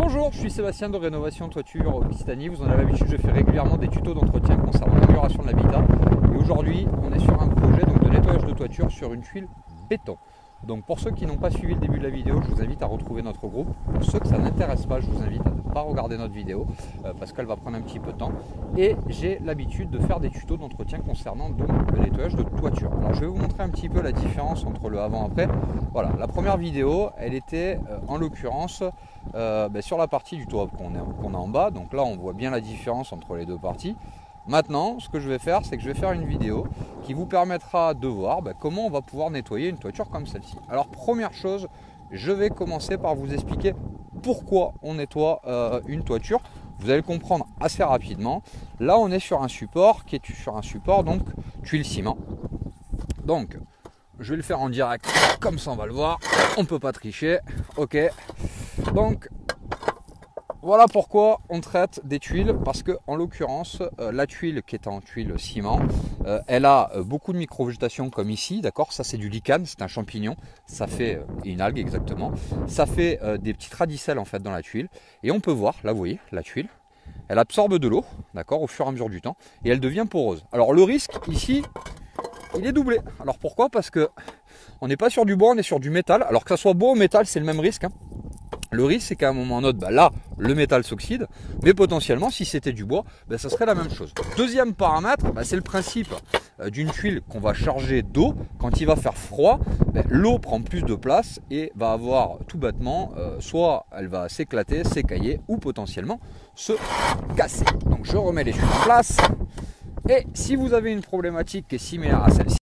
Bonjour, je suis Sébastien de Rénovation Toiture Occitanie. Vous en avez l'habitude, je fais régulièrement des tutos d'entretien concernant l'amélioration de l'habitat. Et aujourd'hui, on est sur un projet de nettoyage de toiture sur une tuile béton. Donc pour ceux qui n'ont pas suivi le début de la vidéo, je vous invite à retrouver notre groupe. Pour ceux que ça n'intéresse pas, je vous invite à ne pas regarder notre vidéo parce qu'elle va prendre un petit peu de temps. Et j'ai l'habitude de faire des tutos d'entretien concernant donc le nettoyage de toiture. Alors je vais vous montrer un petit peu la différence entre le avant-après. Voilà, la première vidéo, elle était en l'occurrence sur la partie du toit qu'on a en bas. Donc là, on voit bien la différence entre les deux parties. Maintenant, ce que je vais faire, c'est que je vais faire une vidéo qui vous permettra de voir comment on va pouvoir nettoyer une toiture comme celle-ci. Alors, première chose, je vais commencer par vous expliquer pourquoi on nettoie une toiture. Vous allez le comprendre assez rapidement. Là, on est sur un support qui est sur un support, donc tuile ciment. Donc, je vais le faire en direct, comme ça on va le voir. On ne peut pas tricher. Ok. Donc, voilà pourquoi on traite des tuiles, parce que en l'occurrence, la tuile qui est en tuile ciment, elle a beaucoup de micro-végétation comme ici, d'accord. Ça c'est du lichen, c'est un champignon, ça fait une algue exactement. Ça fait des petites radicelles en fait dans la tuile, et on peut voir, là vous voyez, la tuile, elle absorbe de l'eau, d'accord, au fur et à mesure du temps, et elle devient poreuse. Alors le risque ici, il est doublé. Alors pourquoi? Parce que on n'est pas sur du bois, on est sur du métal. Alors que ça soit bois ou métal, c'est le même risque, hein. Le risque, c'est qu'à un moment ou un autre, là, le métal s'oxyde, mais potentiellement, si c'était du bois, ça serait la même chose. Deuxième paramètre, c'est le principe d'une tuile qu'on va charger d'eau. Quand il va faire froid, l'eau prend plus de place et va avoir tout bêtement, soit elle va s'éclater, s'écailler, ou potentiellement se casser. Donc je remets les tuiles en place. Et si vous avez une problématique qui est similaire à celle-ci,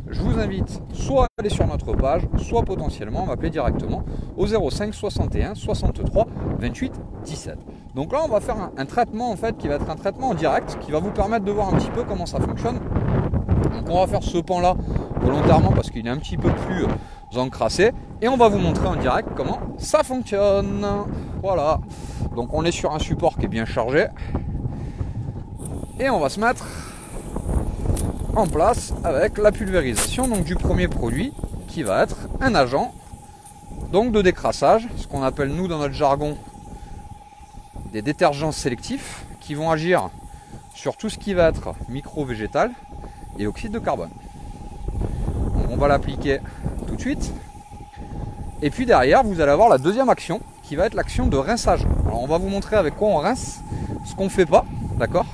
je vous invite soit à aller sur notre page, soit potentiellement à m'appeler directement au 05 61 63 28 17. Donc là, on va faire un traitement en fait qui va être un traitement en direct qui va vous permettre de voir un petit peu comment ça fonctionne. Donc on va faire ce pan-là volontairement parce qu'il est un petit peu plus encrassé et on va vous montrer en direct comment ça fonctionne. Voilà. Donc on est sur un support qui est bien chargé et on va se mettre en place avec la pulvérisation donc du premier produit qui va être un agent donc de décrassage, ce qu'on appelle nous dans notre jargon des détergents sélectifs qui vont agir sur tout ce qui va être micro-végétal et oxyde de carbone. Donc on va l'appliquer tout de suite et puis derrière vous allez avoir la deuxième action qui va être l'action de rinçage. Alors on va vous montrer avec quoi on rince ce qu'on ne fait pas, d'accord.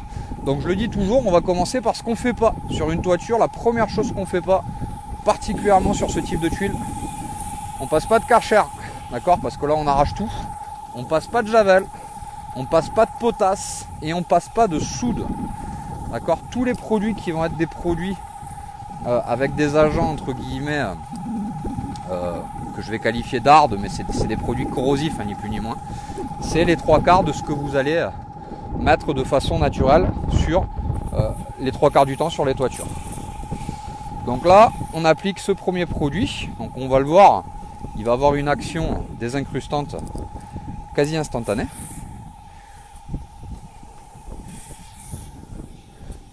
Donc je le dis toujours, on va commencer par ce qu'on ne fait pas sur une toiture. La première chose qu'on ne fait pas, particulièrement sur ce type de tuile, on passe pas de Karcher, d'accord, parce que là on arrache tout. On passe pas de javel, on passe pas de potasse et on passe pas de soude, d'accord. Tous les produits qui vont être des produits avec des agents entre guillemets que je vais qualifier d'ardes, mais c'est des produits corrosifs, ni plus ni moins. C'est les trois quarts de ce que vous allez mettre de façon naturelle sur les trois quarts du temps sur les toitures. Donc là on applique ce premier produit, donc on va le voir, il va avoir une action désincrustante quasi instantanée.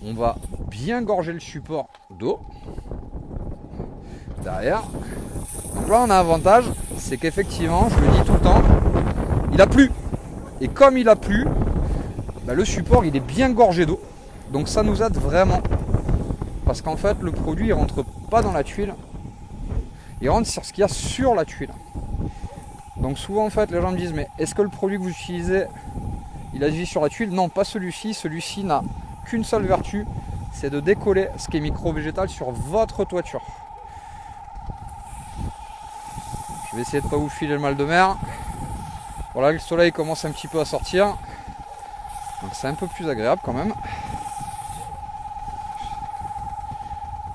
On va bien gorger le support d'eau derrière. Donc là on a un avantage, c'est qu'effectivement, je le dis tout le temps, il a plu, et comme il a plu, le support il est bien gorgé d'eau, donc ça nous aide vraiment parce qu'en fait le produit il rentre pas dans la tuile, il rentre sur ce qu'il y a sur la tuile. Donc souvent en fait les gens me disent mais est-ce que le produit que vous utilisez il agit sur la tuile? Non, pas celui-ci, celui-ci n'a qu'une seule vertu, c'est de décoller ce qui est micro-végétal sur votre toiture. Je vais essayer de ne pas vous filer le mal de mer. Voilà, le soleil commence un petit peu à sortir. Donc c'est un peu plus agréable quand même.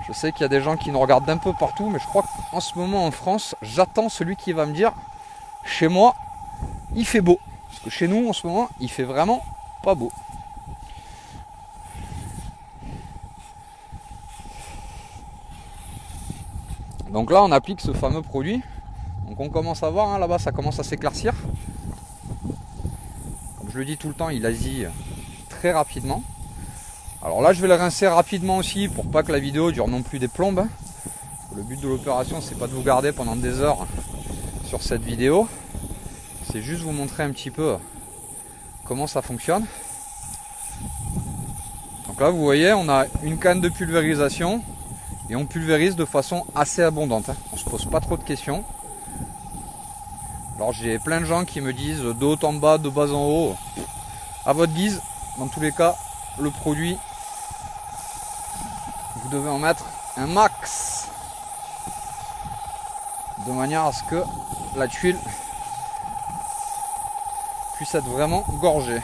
Je sais qu'il y a des gens qui nous regardent d'un peu partout, mais je crois qu'en ce moment en France, j'attends celui qui va me dire chez moi, il fait beau. Parce que chez nous en ce moment, il fait vraiment pas beau. Donc là, on applique ce fameux produit. Donc on commence à voir, là-bas, ça commence à s'éclaircir. Comme je le dis tout le temps, il agit très rapidement. Alors là je vais le rincer rapidement aussi pour pas que la vidéo dure non plus des plombes. Le but de l'opération c'est pas de vous garder pendant des heures sur cette vidéo. c'est juste vous montrer un petit peu comment ça fonctionne. Donc là vous voyez, on a une canne de pulvérisation et on pulvérise de façon assez abondante, hein. On se pose pas trop de questions. Alors j'ai plein de gens qui me disent de haut en bas, de bas en haut, à votre guise. Dans tous les cas, le produit, vous devez en mettre un max de manière à ce que la tuile puisse être vraiment gorgée.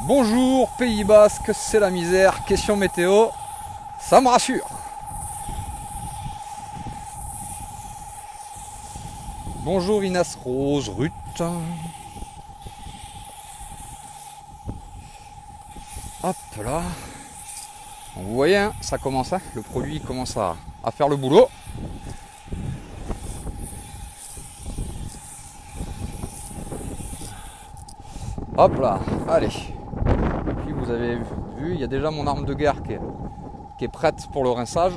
Bonjour Pays Basque, c'est la misère. Question météo, ça me rassure. Bonjour Inès Rose Ruth. Hop là. Donc vous voyez, hein, ça commence, hein, le produit commence à faire le boulot. Hop là, allez. Puis vous avez vu, il y a déjà mon arme de guerre qui est prête pour le rinçage.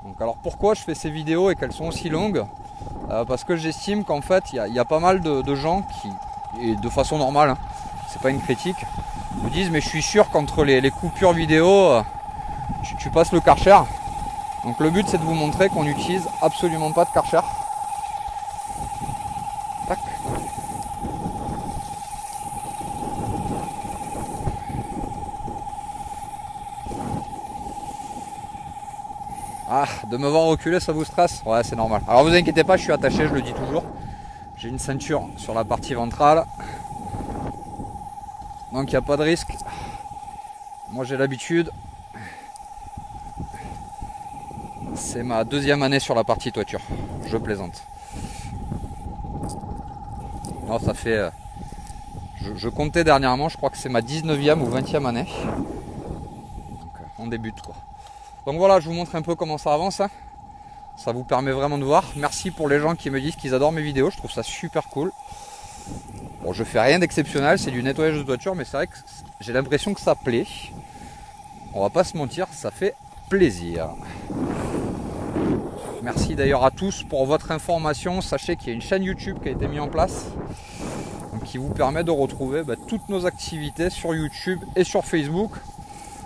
Donc alors pourquoi je fais ces vidéos et qu'elles sont aussi longues? Parce que j'estime qu'en fait il y a pas mal de gens qui, et de façon normale, hein, c'est pas une critique, me disent mais je suis sûr qu'entre les coupures vidéo tu passes le Karcher. Donc le but c'est de vous montrer qu'on n'utilise absolument pas de Karcher. Tac. Ah, de me voir reculer, ça vous stresse? Ouais, c'est normal. Alors vous inquiétez pas, je suis attaché, je le dis toujours. J'ai une ceinture sur la partie ventrale. Donc il n'y a pas de risque. Moi j'ai l'habitude. C'est ma deuxième année sur la partie toiture. Je plaisante. Non, ça fait... Je comptais dernièrement, je crois que c'est ma 19e ou 20e année. Donc on débute quoi. Donc voilà, je vous montre un peu comment ça avance, hein. Ça vous permet vraiment de voir. Merci pour les gens qui me disent qu'ils adorent mes vidéos, je trouve ça super cool. Bon, je fais rien d'exceptionnel, c'est du nettoyage de toiture, mais c'est vrai que j'ai l'impression que ça plaît. On va pas se mentir, ça fait plaisir. Merci d'ailleurs à tous pour votre information. Sachez qu'il y a une chaîne YouTube qui a été mise en place, donc qui vous permet de retrouver toutes nos activités sur YouTube et sur Facebook.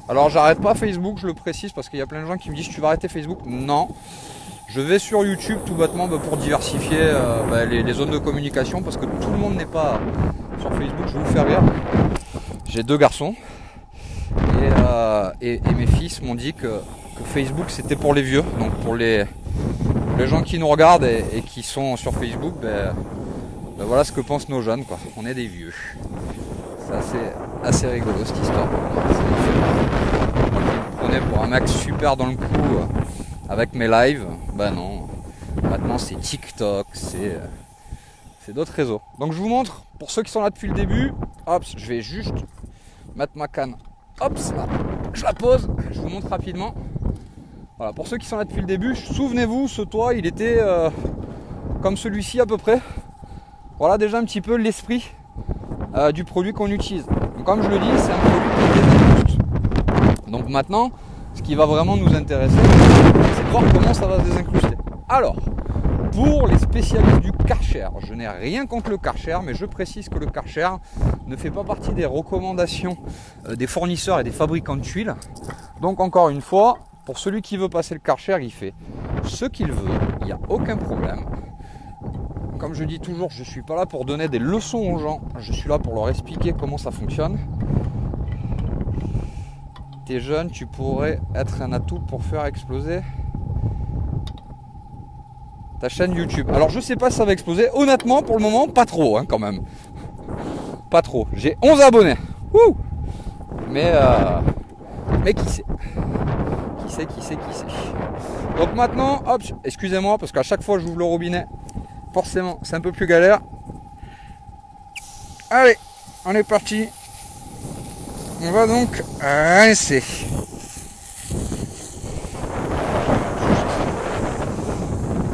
Alors j'arrête pas Facebook, je le précise, parce qu'il y a plein de gens qui me disent tu vas arrêter Facebook. Non, je vais sur YouTube tout bêtement pour diversifier les zones de communication, parce que tout le monde n'est pas sur Facebook. Je vais vous faire rire, j'ai 2 garçons et mes fils m'ont dit que Facebook c'était pour les vieux. Donc pour les gens qui nous regardent et qui sont sur Facebook, voilà ce que pensent nos jeunes quoi. On est des vieux. C'est assez rigolo cette histoire. On est pour un mec super dans le coup avec mes lives. Ben non, maintenant c'est TikTok, c'est d'autres réseaux. Donc je vous montre, pour ceux qui sont là depuis le début, hop, je vais juste mettre ma canne, hop là, je la pose, je vous montre rapidement. Voilà, pour ceux qui sont là depuis le début, souvenez-vous, ce toit il était comme celui-ci à peu près. Voilà déjà un petit peu l'esprit du produit qu'on utilise. Donc, comme je le dis, c'est un produit qui désincruste. Donc maintenant, ce qui va vraiment nous intéresser, c'est de voir comment ça va se désincruster. Alors, pour les spécialistes du Karcher, je n'ai rien contre le Karcher, mais je précise que le Karcher ne fait pas partie des recommandations des fournisseurs et des fabricants de tuiles. Donc encore une fois, pour celui qui veut passer le Karcher, il fait ce qu'il veut, il n'y a aucun problème. Comme je dis toujours, je ne suis pas là pour donner des leçons aux gens, je suis là pour leur expliquer comment ça fonctionne. T'es jeune, tu pourrais être un atout pour faire exploser ta chaîne YouTube. Alors je sais pas si ça va exploser, honnêtement pour le moment pas trop quand même. Pas trop, j'ai 11 abonnés. Wouh, mais qui sait. Qui sait. Donc maintenant, hop, excusez-moi parce qu'à chaque fois je ouvre le robinet, forcément c'est un peu plus galère. Allez, on est parti. On va donc rincer.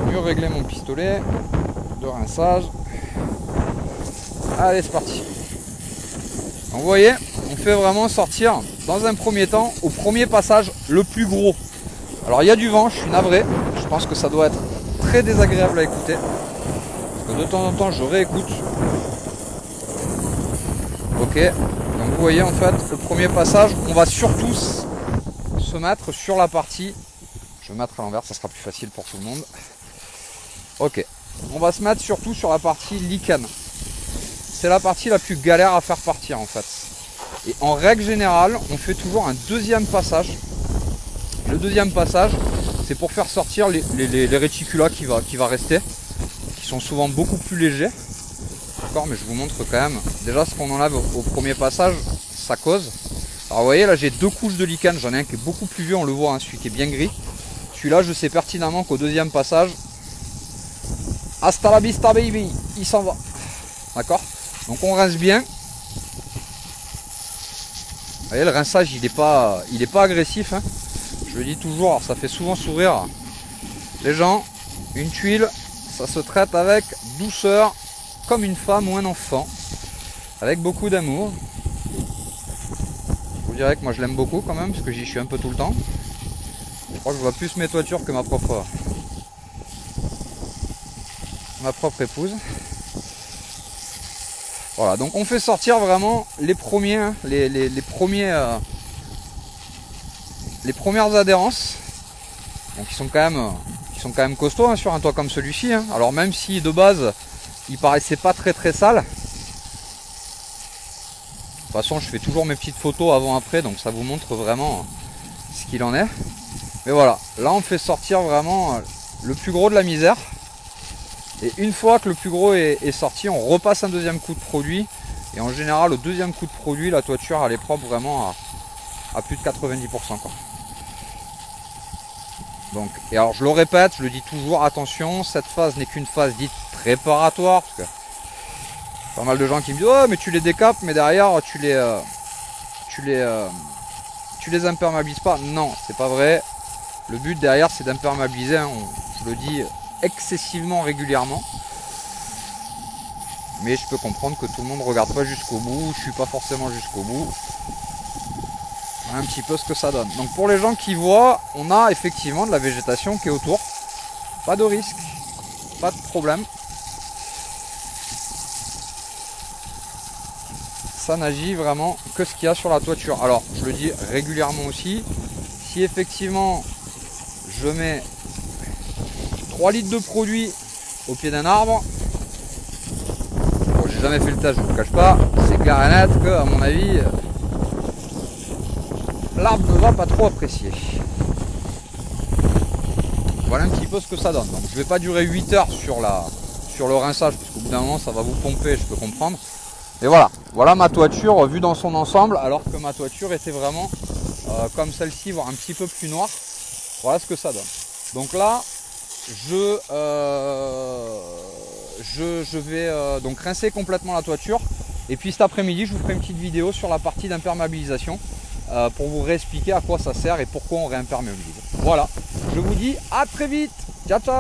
Mieux régler mon pistolet de rinçage. Allez, c'est parti. Donc, vous voyez, on fait vraiment sortir dans un premier temps, au premier passage, le plus gros. Alors il y a du vent, je suis navré. Je pense que ça doit être très désagréable à écouter. Parce que de temps en temps je réécoute. Ok, donc vous voyez en fait le premier passage, on va surtout se mettre sur la partie, je vais mettre à l'envers, ça sera plus facile pour tout le monde. Ok, on va se mettre surtout sur la partie lichen. C'est la partie la plus galère à faire partir en fait. Et en règle générale, on fait toujours un deuxième passage. Le deuxième passage, c'est pour faire sortir les réticulats qui va rester, qui sont souvent beaucoup plus légers. D'accord, mais je vous montre quand même. Déjà, ce qu'on enlève au premier passage, ça cause. Alors vous voyez, là j'ai deux couches de lichen. J'en ai un qui est beaucoup plus vieux, on le voit, hein, celui qui est bien gris. Celui-là, je sais pertinemment qu'au deuxième passage, hasta la vista baby, il s'en va. D'accord. Donc on rince bien. Vous voyez, le rinçage, il est pas agressif, hein. Je le dis toujours, alors ça fait souvent sourire les gens. Une tuile, ça se traite avec douceur, comme une femme ou un enfant, avec beaucoup d'amour. Je vous dirais que moi je l'aime beaucoup quand même, parce que j'y suis un peu tout le temps. Je crois que je vois plus mes toitures que ma propre épouse. Voilà, donc on fait sortir vraiment les premiers, hein, les premières adhérences, donc qui sont quand même costauds, hein, sur un toit comme celui-ci, hein. Alors même si de base il paraissait pas très sale, de toute façon je fais toujours mes petites photos avant-après, donc ça vous montre vraiment ce qu'il en est. Mais voilà, là on fait sortir vraiment le plus gros de la misère. Et une fois que le plus gros est sorti, on repasse un deuxième coup de produit. Et en général, au deuxième coup de produit, la toiture elle est propre vraiment à plus de 90%, quoi. Donc, et alors je le répète, je le dis toujours, attention, cette phase n'est qu'une phase dite préparatoire. Parce que pas mal de gens qui me disent oh mais tu les décapes, mais derrière tu les imperméabilises pas. Non, c'est pas vrai. Le but derrière c'est d'imperméabiliser, hein, je le dis excessivement régulièrement. Mais je peux comprendre que tout le monde ne regarde pas jusqu'au bout, je suis pas forcément jusqu'au bout. Voilà un petit peu ce que ça donne. Donc pour les gens qui voient, on a effectivement de la végétation qui est autour. Pas de risque, pas de problème. Ça n'agit vraiment que ce qu'il y a sur la toiture. Alors je le dis régulièrement aussi, si effectivement je mets 3 litres de produit au pied d'un arbre, bon, j'ai jamais fait le test, je vous le cache pas, c'est clair et net que à mon avis l'arbre ne va pas trop apprécier. Voilà un petit peu ce que ça donne. Donc je vais pas durer 8 heures sur le rinçage, parce qu'au bout d'un moment ça va vous pomper, je peux comprendre. Et voilà, voilà ma toiture vue dans son ensemble, alors que ma toiture était vraiment comme celle-ci, voire un petit peu plus noire. Voilà ce que ça donne. Donc là, je vais donc rincer complètement la toiture. Et puis cet après-midi, je vous ferai une petite vidéo sur la partie d'imperméabilisation pour vous réexpliquer à quoi ça sert et pourquoi on réimperméabilise. Voilà, je vous dis à très vite. Ciao, ciao.